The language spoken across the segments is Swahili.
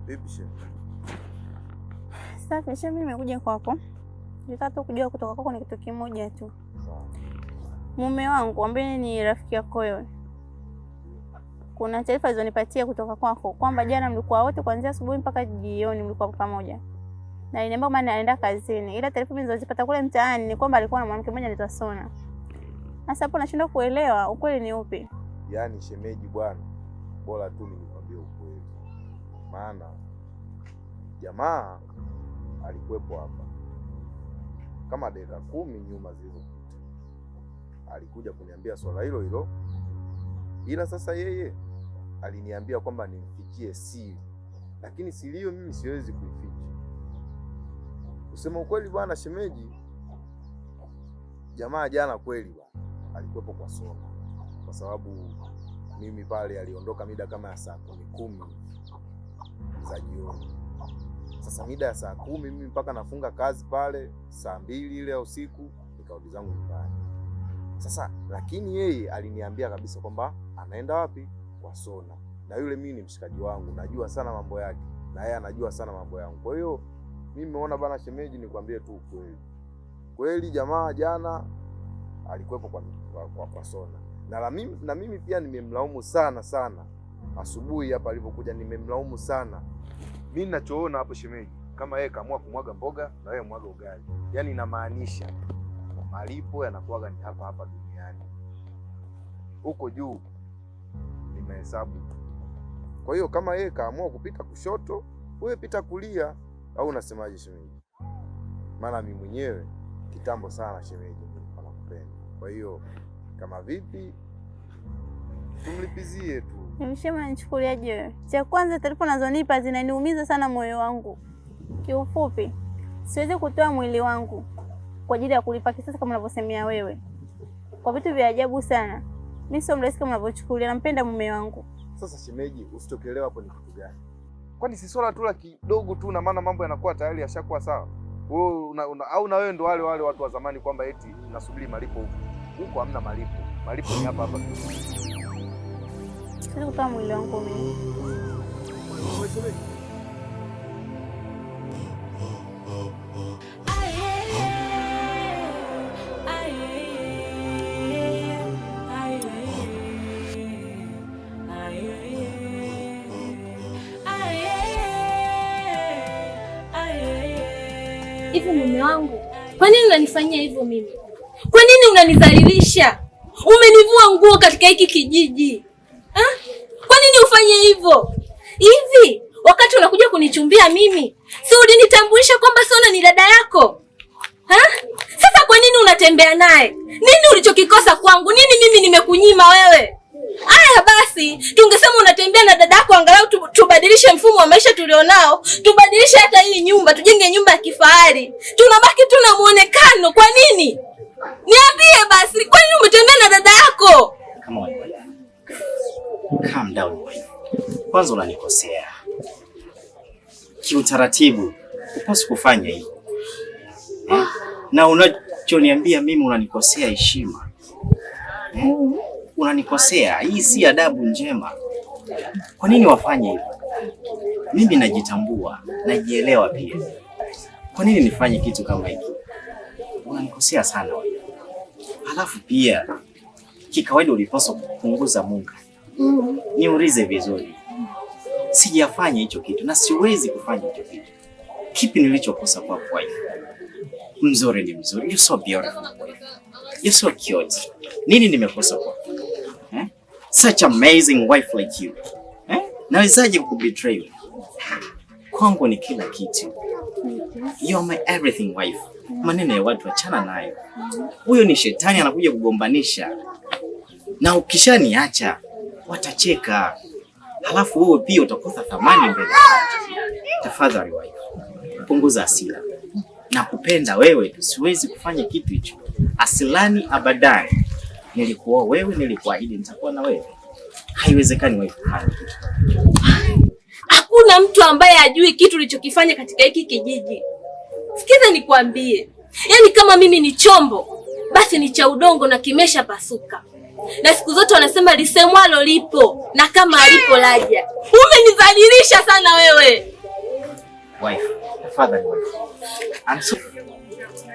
Vipi shemeji? Safi, mimi nimekuja kwako. Nataka tu kujua kutoka kwako ni kitu kimoja tu. Mume wangu ambaye ni rafiki yako wewe, kuna taarifa zilizonipatia kutoka kwako kwamba jana mlikuwa wote kuanzia asubuhi mpaka jioni mlikuwa pamoja. Na niambia kama anaenda kazini. Ila taarifa mimi nilizozipata kule mtaani ni kwamba alikuwa na mwanamke mmoja anaitwa Sona. Sasa hapo nashindwa kuelewa ukweli ni upi. Yaani shemeji bwana, bora tu nikwambie ukweli. Maana jamaa alikuwepo hapa kama dakika 10 nyuma zilizopita. Alikuja kuniambia swala hilo hilo. Ila sasa yeye aliniambia kwamba nimfikie siri. Lakini siri hiyo mimi siwezi kuificha. Kusema ukweli bwana shemeji, jamaa jana kweli bwana alikuwepo kwa Sona. Kwa sababu mimi pale aliondoka mida kama ya saa 10 za jioni. Sasa mida ya saa 10 mimi mpaka nafunga kazi pale saa 2 ile ya usiku nikarudi zangu nyumbani. Sasa lakini yeye aliniambia kabisa kwamba anaenda wapi? Kwa Sona. Na yule mimi ni mshikaji wangu, najua sana mambo yake na yeye anajua sana mambo yangu. Kwa hiyo mimi nimeona bana shemeji nikwambie tu ukweli. Kweli jamaa jana alikuwepo kwa Sona. Na mimi pia nimemlaumu sana. Asubuhi hapa alipokuja nimemlaumu sana. Mimi ninachoona hapo shemeji, kama yeye kaamua kumwaga mboga na wewe mwaga ugali. Yaani inamaanisha malipo yanakuwa ni hapa duniani. Huko juu nimehesabu. Kwa hiyo kama yeye kaamua kupita kushoto, wewe pita kulia, au unasemaje shemeji? Maana mimi mwenyewe kitambo sana shemeji nakupenda. Kwa hiyo kama vipi tumlipizie tu. Nimesema nichukuliaje wewe? Cha kwanza taarifa unazonipa zinaniumiza sana moyo wangu. Kiufupi, siwezi kutoa mwili wangu kwa ajili ya kulipa kisasi kama unavyosemea wewe. Kwa vitu vya ajabu sana. Mimi sio mrahisi kama unavyochukulia, nampenda mume wangu. Sasa shemeji, usitokelewa hapo ni kitu gani? Kwani si swala tu la kidogo tu na maana mambo yanakuwa tayari yashakuwa sawa? Wewe au na wewe ndo wale watu wa zamani kwamba eti nasubiri malipo huko. Huko hamna malipo. Malipo ni hapa. Siwezi kutoa mwili wangu mimi. Hivi mume wangu, kwa nini unanifanyia hivyo mimi? Kwa nini unanidhalilisha? Umenivua nguo katika hiki kijiji. Kwa nini ufanye hivyo? Hivi wakati unakuja kunichumbia mimi, si ulinitambulisha kwamba Sona ni dada yako? Sasa kwa nini unatembea naye? Nini ulichokikosa kwangu? Nini mimi nimekunyima wewe? Aya basi, tungesema unatembea na dada yako angalau tubadilishe mfumo wa maisha tulionao, tubadilishe hata hii nyumba, tujenge nyumba ya kifahari. Tunabaki tu na muonekano. Kwa nini? Niambie basi, kwa nini umetembea na dada yako? Come on. Calm down. Kwanza unanikosea. Kiutaratibu, upaswi kufanya hivyo. Na unachoniambia mimi unanikosea heshima. Unanikosea, hii si adabu njema. Kwa nini wafanye hivyo? Mimi najitambua, najielewa pia. Kwa nini nifanye kitu kama hiki? Unanikosea sana wewe. Halafu pia kikawaida ulipaswa kupunguza muda. Niulize vizuri. Sijafanya hicho kitu na siwezi kufanya hicho kitu. Kipi nilichokosa kwa wife? Mzuri ni mzuri. You're so beautiful. You're so cute. Nini nimekosa kwa? Such amazing wife like you. Nawezaje kukubetray? Kwangu ni kila kitu. You're my everything wife. Maneno ya watu achana nayo. Huyo ni shetani anakuja kugombanisha. Na ukishaniacha watacheka. Halafu wewe pia utakosa thamani mbele. Tafadhali wife, punguza hasira. Nakupenda wewe, siwezi kufanya kitu hicho. Asilani abadani. Nilikuoa wewe, nilikuahidi nitakuwa na wewe. Haiwezekani wife kufanya kitu. Hakuna mtu ambaye ajui kitu ulichokifanya katika hiki kijiji. Sikiza nikwambie. Yaani kama mimi ni chombo, basi ni cha udongo na kimesha pasuka. Na siku zote wanasema lisemwalo lipo na kama alipo laja. Umenidhalilisha sana wewe. Wife, tafadhali wife. I'm so...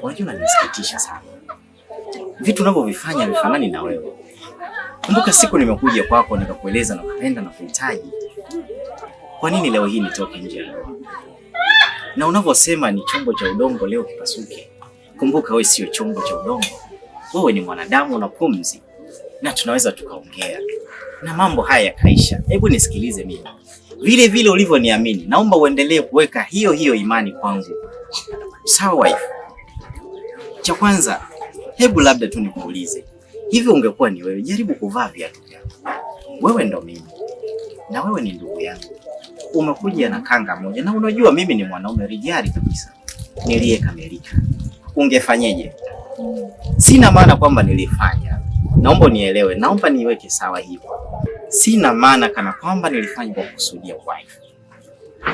Unajua unanisikitisha sana. Vitu unavyovifanya vifanani na wewe. Kumbuka siku nimekuja kwako nikakueleza na kupenda na kuhitaji. Kwa nini leo hii nitoke nje ya ndoa? Na unavyosema ni chombo cha udongo leo kipasuke. Kumbuka wewe sio chombo cha udongo. Wewe ni mwanadamu na pumzi. Na tunaweza tukaongea. Na mambo haya yakaisha. Hebu nisikilize mimi. Vile vile ulivyoniamini, naomba uendelee kuweka hiyo hiyo imani kwangu. Sawa wife? Cha kwanza, hebu labda tu nikuulize. Hivi ungekuwa ni wewe, jaribu kuvaa viatu vyangu. Wewe ndo mimi. Na wewe ni ndugu yangu. Umekuja na kanga moja na unajua mimi ni mwanaume rijali kabisa. Niliyekamilika. Ungefanyeje? Sina maana kwamba nilifanya. Naomba nielewe, naomba niweke sawa hivyo. Sina maana kana kwamba nilifanya kwa kusudia wife.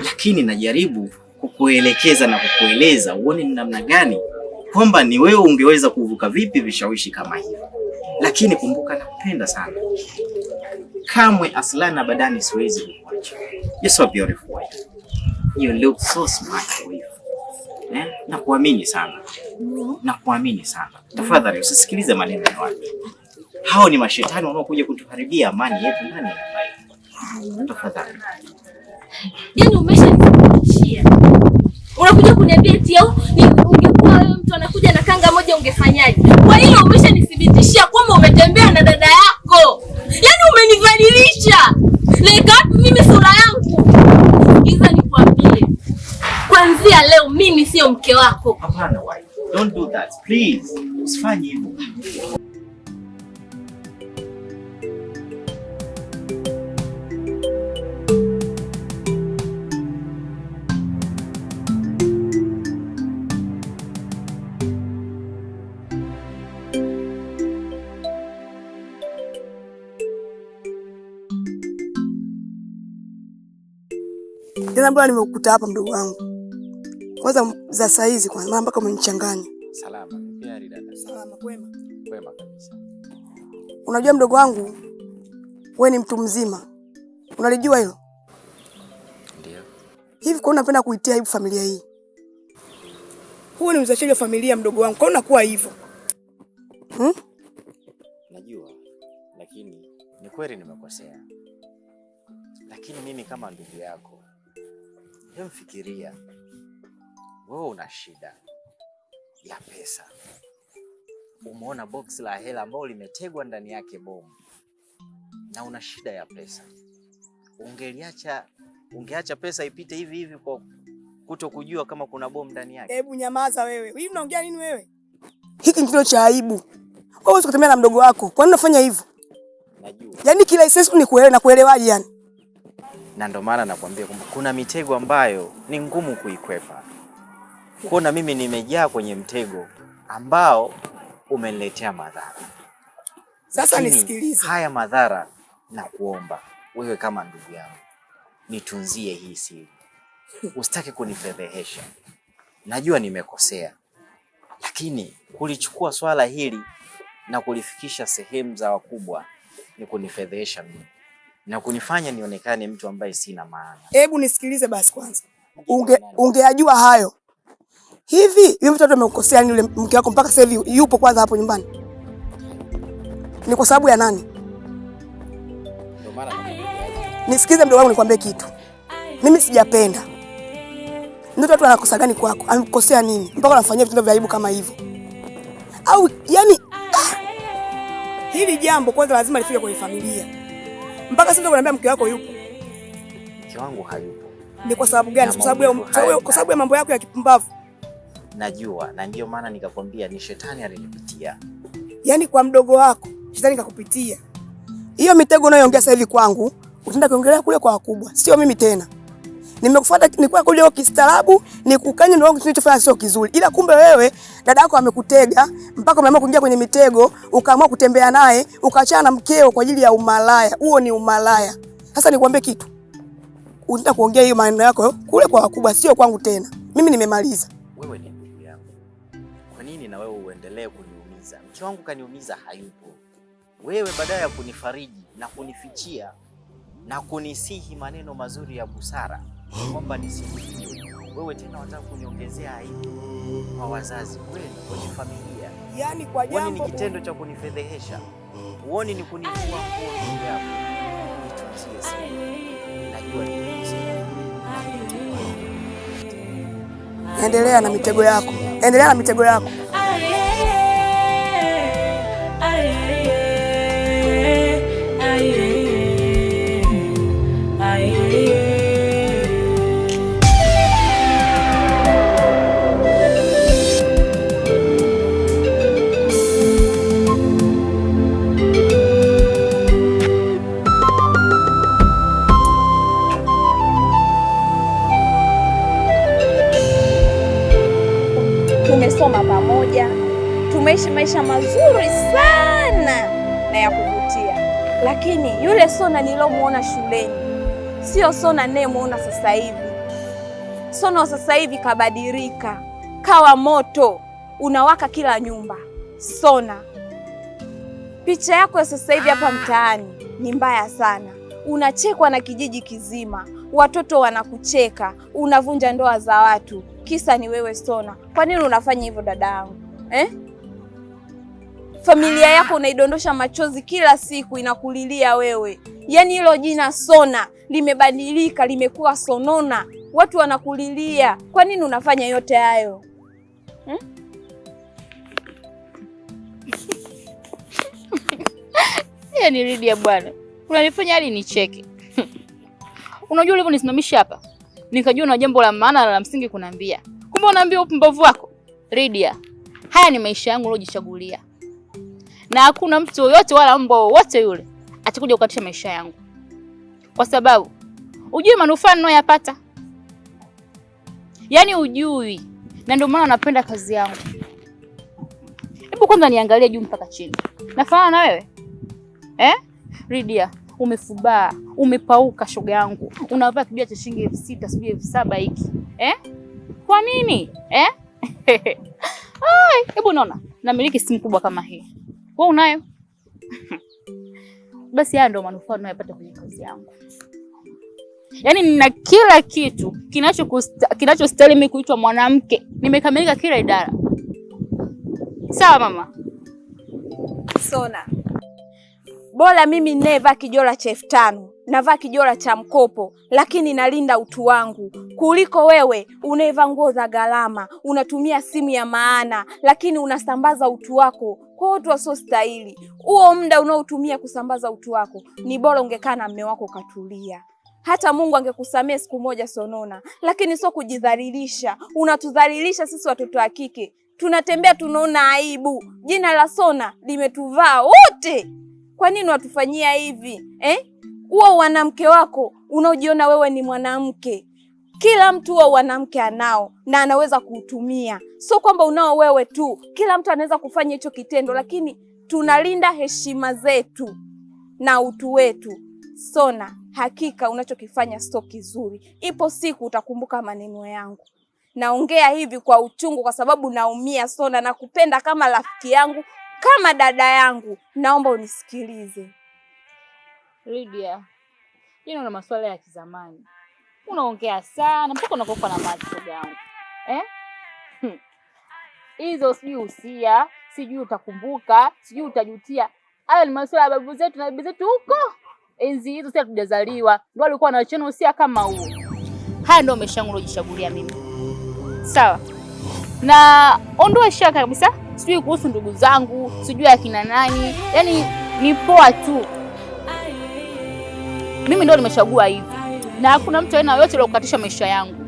Lakini najaribu kukuelekeza na kukueleza uone ni namna gani kwamba ni wewe ungeweza kuvuka vipi vishawishi kama hivi. Lakini kumbuka nakupenda sana. Kamwe aslana badani siwezi kukuacha. You're so beautiful wife. You look so smart wife. Nakuamini sana. Nakuamini sana. Tafadhali usisikilize maneno ya watu. Hao ni mashetani wanaokuja kutuharibia amani yetu ndani ya nyumba. Tafadhali. Yaani umeshanifundishia. Unakuja kuniambia eti ungekuwa wewe mtu anakuja na kanga moja ungefanyaje? Kwa hiyo umeshanithibitishia kwamba umetembea na dada yako. Yaani umenibadilisha. Leka mimi sura yangu. Hizo nikwambie. Kuanzia leo mimi sio mke wako. Hapana wife. Don't do that. Please. Usifanye hivyo. Tena bwana nimekukuta hapa mdogo wangu. Kwanza za saizi kwa maana mpaka umenichanganya. Salama, vipi hali dada? Salama kwema. Kwema kabisa. Unajua mdogo wangu, wewe ni mtu mzima. Unalijua hilo? Ndio. Hivi kwa unapenda kuitia aibu familia hii? Huyu ni mzachaji wa familia mdogo wangu. Kwa unakuwa hivyo? Najua, lakini ni kweli nimekosea. Lakini mimi kama ndugu yako, mfikiria wewe una shida ya pesa. Umeona box la hela ambalo limetegwa ndani yake bomu. Na una shida ya pesa. Ungeacha pesa ipite hivi hivi kwa kutokujua kama kuna bomu ndani yake. Hebu nyamaza wewe. Hivi unaongea nini wewe? Hiki ni kitendo cha aibu. Wewe unaweza kutembea na mdogo wako. Kwa nini unafanya hivyo? Najua. Yaani kila isesu ni kuelewa na kuelewaje yani? Na ndo maana nakwambia kwamba kuna mitego ambayo ni ngumu kuikwepa. Kuna mimi nimejaa kwenye mtego ambao umeniletea madhara. Sasa nisikilize. Haya madhara na kuomba wewe kama ndugu yangu nitunzie hii siri. Usitaki kunifedhehesha. Najua nimekosea. Lakini kulichukua swala hili na kulifikisha sehemu za wakubwa ni kunifedhehesha mimi. Na kunifanya nionekane mtu ambaye sina maana. Hebu nisikilize basi kwanza. Ungeajua hayo. Hivi yule mtoto amekukosea ni yule mke wako mpaka sasa hivi yupo kwanza hapo nyumbani? Ni kwa sababu ya nani? Ndio maana nisikize mdogo wangu nikwambie kitu. Mimi sijapenda. Ndio watu wanakosa gani kwako? Amekukosea nini? Mpaka unafanyia vitendo vya aibu kama hivyo. Au yani hili jambo kwanza lazima lifike kwa familia. Mpaka sasa unaniambia mke wako yupo. Mke wangu hayupo. Ni kwa sababu gani? Kwa sababu ya mambo yako ya kipumbavu. Najua, na ndio maana nikakwambia ni shetani alinipitia. Yaani kwa mdogo wako, shetani kakupitia. Hiyo mitego unayoongea sasa hivi kwangu, utaenda kuongelea kule kwa wakubwa. Sio mimi tena. Nimekufuata nilikuwa kule kistaarabu, nikukanye ndio wangu tunachofanya sio kizuri. Ila kumbe wewe dada yako amekutega mpaka umeamua kuingia kwenye mitego, ukaamua kutembea naye, ukaachana na mkeo kwa ajili ya umalaya. Huo ni umalaya. Sasa nikwambie kitu. Unataka kuongea hiyo maneno yako kule kwa wakubwa, sio kwangu tena. Mimi nimemaliza. Wewe ni ndugu yangu. Kwa nini na wewe uendelee kuniumiza? Mke wangu kaniumiza hayupo. Wewe badala ya kunifariji na kunifichia na kunisihi maneno mazuri ya busara kwamba nisikufiwe, Wewe tena unataka kuniongezea aibu kwa wazazi kweli, kwenye familia. Yaani kwa jambo ni kitendo cha kunifedhehesha. Uone ni kunivua nguo yako. Nitutie sana. Najua nikosea. Endelea na mitego yako. Endelea na mitego yako. Tumesoma pamoja, tumeishi maisha mazuri sana na ya kuvutia, lakini yule Sona nilomuona shuleni sio Sona ninayemuona sasa hivi. Sona wa sasa hivi kabadilika, kawa moto unawaka kila nyumba. Sona, picha yako ya sasa hivi hapa mtaani ni mbaya sana. Unachekwa na kijiji kizima, watoto wanakucheka, unavunja ndoa za watu. Kisa ni wewe Sona. Kwa nini unafanya hivyo dada yangu? Familia yako unaidondosha machozi kila siku, inakulilia wewe. Yaani hilo jina Sona limebadilika, limekuwa Sonona. Watu wanakulilia. Kwa nini unafanya yote hayo? Yaani Lydia bwana, unanifanya hadi nicheke. Unajua ulivyonisimamisha hapa, nikajua na jambo la maana na la msingi kuniambia. Kumbe unaambia upumbavu wako. Lydia, haya ni maisha yangu nilojichagulia. Na hakuna mtu yoyote wala mbwa wote yule atakuja kukatisha maisha yangu. Kwa sababu ujui manufaa ninayoyapata. Yaani ujui. Na ndio maana napenda kazi yangu. Hebu kwanza niangalie juu mpaka chini. Nafanana na wewe? Lydia, umefubaa, umepauka shoga yangu. Unavaa kibia cha shilingi 6,000 sijui 7,000 hiki. Kwa nini? Hebu unaona, namiliki simu kubwa kama hii. Wewe unayo? Basi haya ndio manufaa ninayopata kwenye kazi yangu. Yaani nina kila kitu kinachostahili mimi kuitwa mwanamke. Nimekamilika kila idara. Sawa mama? Sona, bora mimi ninayevaa kijola cha 5,000 navaa kijola cha mkopo, lakini nalinda utu wangu, kuliko wewe unayevaa nguo za gharama, unatumia simu ya maana, lakini unasambaza utu wako kwa watu wasiostahili. Huo muda unaotumia kusambaza utu wako, ni bora ungekaa na mume wako ukatulia. Hata Mungu angekusamea siku moja Sonona, lakini sio kujidhalilisha. Unatudhalilisha sisi watoto wa kike. Tunatembea tunaona aibu. Jina la Sona limetuvaa wote. Kwa nini watufanyia hivi? Huo wanamke wako unaojiona wewe ni mwanamke. Kila mtu huo wanamke anao na anaweza kuutumia. Sio kwamba unao wewe tu. Kila mtu anaweza kufanya hicho kitendo, lakini tunalinda heshima zetu na utu wetu. Sona, hakika unachokifanya sio kizuri. Ipo siku utakumbuka maneno yangu. Naongea hivi kwa uchungu kwa sababu naumia Sona, na kupenda kama rafiki yangu, kama dada yangu. Naomba unisikilize. Lydia, yeye una maswala ya kizamani. Unaongea sana mpaka unakopa na macho yangu. Hizo sijui usia, sijui utakumbuka, sijui utajutia. Hayo ni maswala ya babu zetu na bibi zetu huko. Enzi hizo sisi hatujazaliwa. Ndio walikuwa na cheno usia kama huo. Haya ndio maisha yangu nilojichagulia mimi. Sawa. Na ondoa shaka kabisa. Sijui kuhusu ndugu zangu, sijui akina nani. Yaani ni poa tu. Mimi ndio nimechagua hivi. Na hakuna mtu aina yote aliyokatisha maisha yangu.